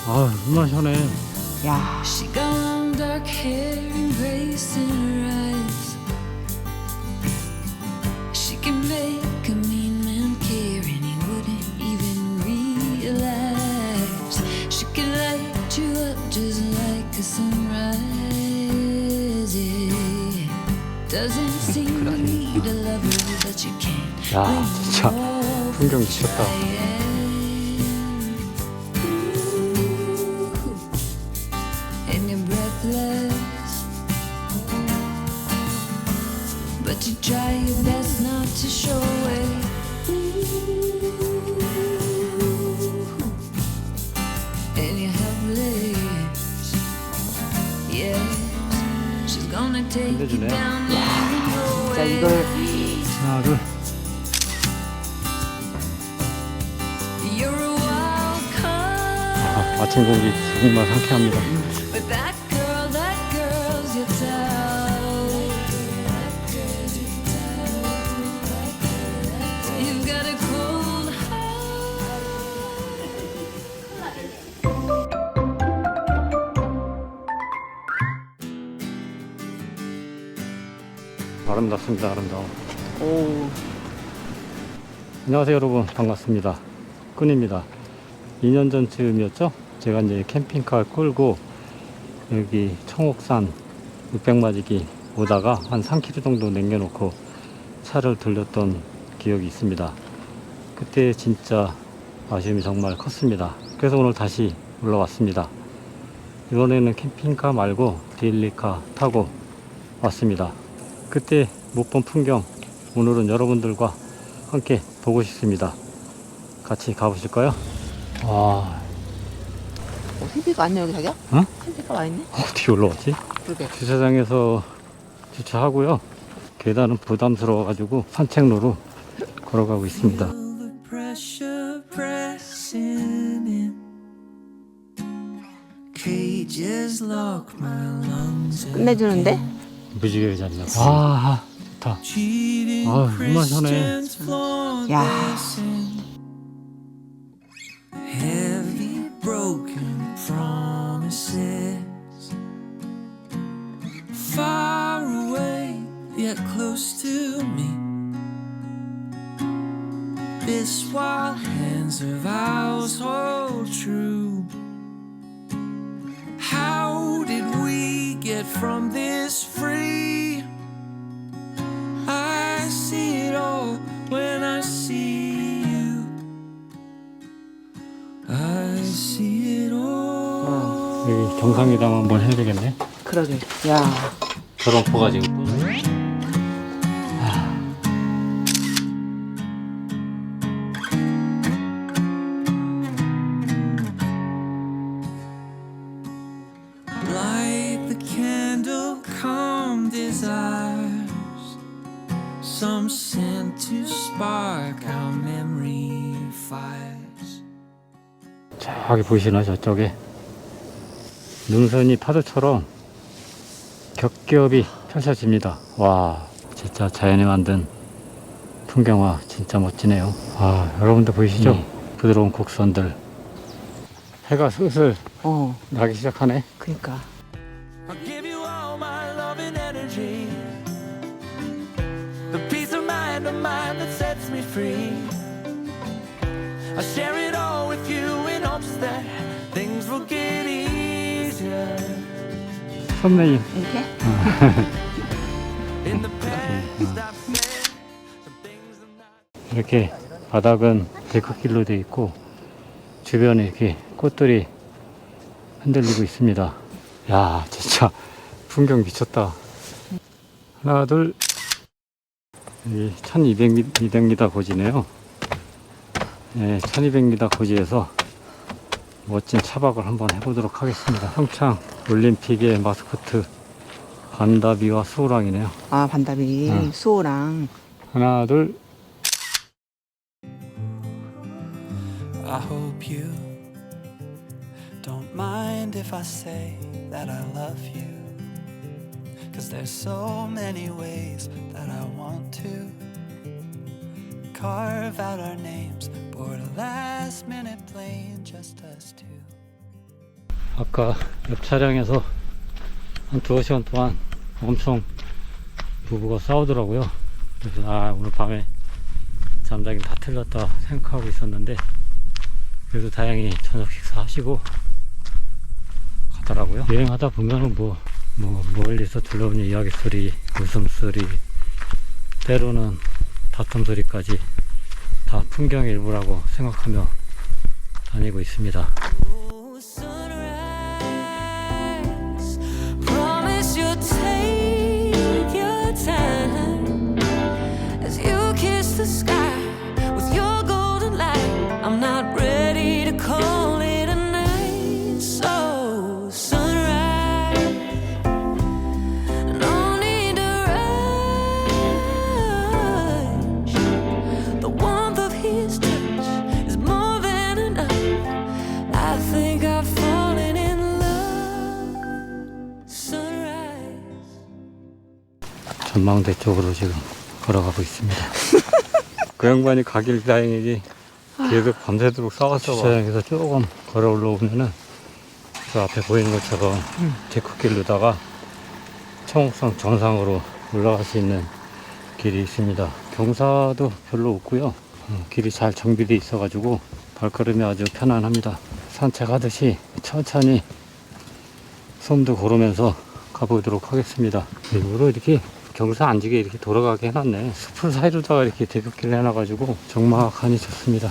아, 얼마나 시원해. 야, She got long dark hair and grace in her eyes. She can make a mean man care and he wouldn't even realize. She can light you up just like a sunrise. Yeah. Doesn't seem to need a lover that you can't. 야, 진짜 풍경 미쳤다. And you're breathless, but you try your best not to show it. And you're helpless. Yes, she's gonna take you 끝내주네. down there and 진짜 away. 이걸 하나, 둘. You're a wild card. 아침 공기 정말 상쾌합니다. But that girl's your towel. You've got a cold 아름답습니다, 아름다워. 오, 안녕하세요, 여러분. 반갑습니다. 끈입니다. 2년 전쯤이었죠? 제가 이제 캠핑카 끌고 여기 청옥산 육백마지기 오다가 한 3km 정도 남겨놓고 차를 들렸던 기억이 있습니다. 그때 진짜 아쉬움이 정말 컸습니다. 그래서 오늘 다시 올라왔습니다. 이번에는 캠핑카 말고 데일리카 타고 왔습니다. 그때 못 본 풍경 오늘은 여러분들과 함께 보고 싶습니다. 같이 가보실까요? 와, 텐트가 왔네 여기 자기야? 응? 텐트가 와 있네. 어떻게 올라왔지? 그러게. 주차장에서 주차하고요. 계단은 부담스러워가지고 산책로로 걸어가고 있습니다. the pressure pressing in. Cages lock my lungs. 끝내주는데? 무지개가 잤나? 아, 좋다. 아, 얼마나 시원해. 야, Heavy broken promises. Far away, yet close to me. This while hands of ours hold true. How did we get from this free? I see it all when I see you. I see it all. 여기 정상회담 한번 해야 되겠네. 그러게. 야, 저런 포가 지금. Light the candle, calm desires. Some scent to spark our memory fires. 저기 보이시나 저쪽에 능선이 파도처럼 겹겹이 펼쳐집니다. 와, 진짜 자연이 만든 풍경화 진짜 멋지네요. 아, 여러분들 보이시죠? 부드러운 곡선들. 해가 슬슬 어, 나기 시작하네. 그니까. I'll give you all my love and energy. The peace of mind that sets me free. I share it all with you in hopes that things will get easier. 선배님, 이렇게? In the past I've said some things I'm not. 이렇게 바닥은 데크길로 되어 있고 주변에 이렇게 꽃들이 흔들리고 있습니다. 야, 진짜 풍경 미쳤다. 하나, 둘. 여기 1200m 고지네요. 네, 1200m 고지에서 멋진 차박을 한번 해보도록 하겠습니다. 평창 올림픽의 마스코트 반다비와 수호랑이네요. 아, 반다비, 응. 수호랑. 하나, 둘. I hope you don't mind if I say that I love you. 'Cause there's so many ways that I want to carve out our names, board a last minute plane, just us two. 아까 옆 차량에서 한 2시간 동안 엄청 부부가 싸우더라고요. 그래서 오늘 밤에 잠자긴 다 틀렸다 생각하고 있었는데 그래도 다행히 저녁 식사하시고 가더라고요. 여행하다 보면은 멀리서 들려오는 이야기 소리, 웃음소리, 때로는 다툼 소리까지 다 풍경의 일부라고 생각하며 다니고 있습니다. 전망대 쪽으로 지금 걸어가고 있습니다. 그 양반이 가길 다행이지 계속 밤새도록 싸웠어. 주차장에서 조금 걸어 올라오면은 저 앞에 보이는 것처럼 데크길로다가 청옥성 정상으로 올라갈 수 있는 길이 있습니다. 경사도 별로 없고요. 길이 잘 정비되어 있어가지고 발걸음이 아주 편안합니다. 산책하듯이 천천히 숨도 고르면서 가보도록 하겠습니다. 일부러 이렇게 경사 안 지게 이렇게 돌아가게 해놨네. 숲을 사이로다가 이렇게 대극길을 해놔가지고 정막하니 좋습니다.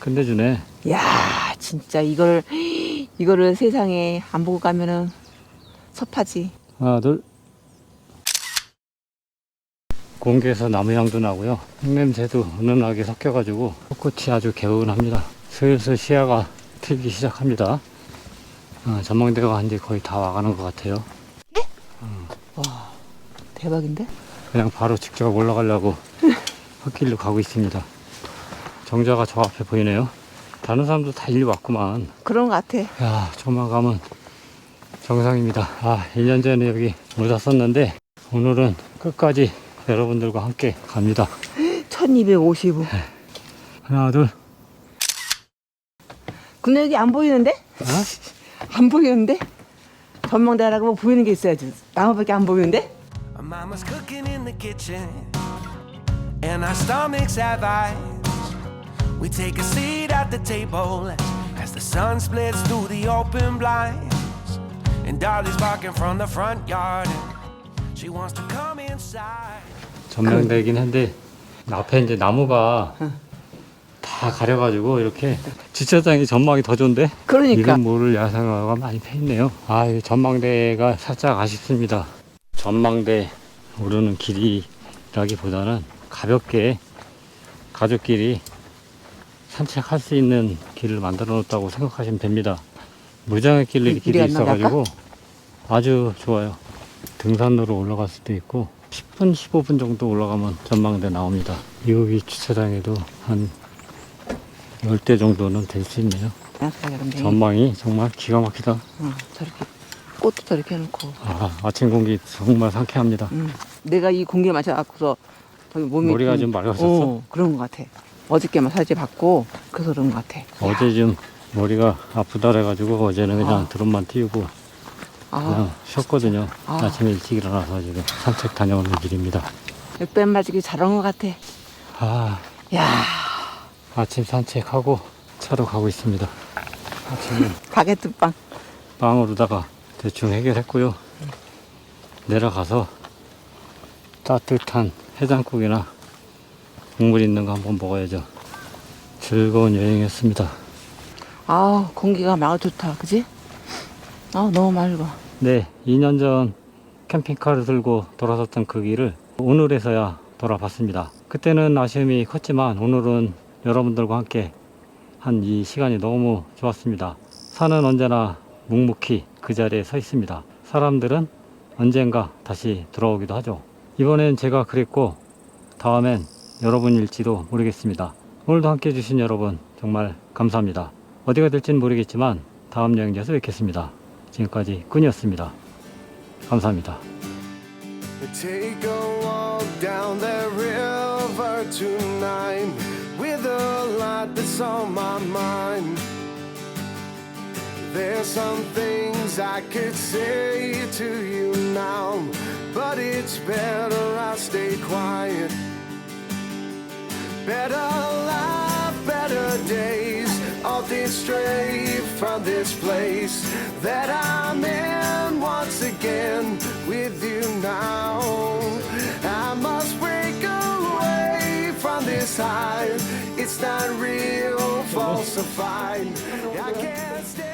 끝내주네. 야, 진짜 이거를 세상에 안 보고 가면은 섭하지. 하나, 둘. 공기에서 나무향도 나고요. 흙냄새도 은은하게 섞여가지고 벚꽃이 아주 개운합니다. 슬슬 시야가 트이기 시작합니다. 전망대가 이제 거의 다 와가는 것 같아요. 와, 대박인데? 그냥 바로 직접 올라가려고 흙길로 가고 있습니다. 정자가 저 앞에 보이네요. 다른 사람도 다 일리 왔구만. 그런 것 같아. 야, 조만 가면 정상입니다. 1년 전에 여기 못 왔었는데 오늘은 끝까지 여러분들과 함께 갑니다. 1255. 하나, 둘. 근데 여기 안 보이는데? 안 보이는데? 전망대라고 뭐 보이는 게 있어야지. 나무밖에 안 보이는데? Mama's cooking in the kitchen, and our stomachs have eyes. We take a seat at the table as the sun splits through the open blinds. And Dolly's barking from the front yard, and she wants to come inside. 전망대이긴 한데 앞에 이제 나무가 다 가려가지고 이렇게 주차장이 전망이 더 좋은데. 그러니까. 이런 모를 야생화가 많이 펴있네요. 이 전망대가 살짝 아쉽습니다. 전망대 오르는 길이라기보다는 가볍게 가족끼리 산책할 수 있는 길을 만들어 놓았다고 생각하시면 됩니다. 무장의 길이 길이 있어가지고 아주 좋아요. 등산로로 올라갈 수도 있고 10분 15분 정도 올라가면 전망대 나옵니다. 여기 주차장에도 한 10대 정도는 될 수 있네요. 전망이 정말 기가 막히다. 저렇게 꽃도 저렇게 해놓고. 아침 공기 정말 상쾌합니다. 내가 이 공기에 맞춰갖고서 몸이 머리가 좀 맑아졌어? 그런 것 같아. 어저께 마사지 받고 그래서 그런 것 같아. 어제 좀 머리가 아프다 그래가지고 어제는 그냥 드럼만 띄우고 그냥 쉬었거든요. 아침에 일찍 일어나서 지금 산책 다녀오는 길입니다. 빽빽 맞기 잘한 것 같아. 야, 아침 산책하고 차로 가고 있습니다. 아침에 바게트 빵. 빵으로다가 대충 해결했고요. 내려가서 따뜻한 해장국이나 국물 있는 거 한번 먹어야죠. 즐거운 여행이었습니다. 공기가 막 좋다, 그지? 너무 맑아. 네, 2년 전 캠핑카를 들고 돌아섰던 그 길을 오늘에서야 돌아봤습니다. 그때는 아쉬움이 컸지만 오늘은 여러분들과 함께 한 이 시간이 너무 좋았습니다. 산은 언제나 묵묵히 그 자리에 서 있습니다. 사람들은 언젠가 다시 돌아오기도 하죠. 이번엔 제가 그랬고 다음엔 여러분일지도 모르겠습니다. 오늘도 함께 해주신 여러분 정말 감사합니다. 어디가 될지는 모르겠지만 다음 여행지에서 뵙겠습니다. 지금까지 꾼이었습니다. 감사합니다. Take a walk down that river tonight with a lot that's on my mind. There's some things I could say to you now, but it's better I stay quiet. Better life, better days, all this straight from this place that I'm in once again with you now. I must break away from this high. It's not real, falsified. I can't stay.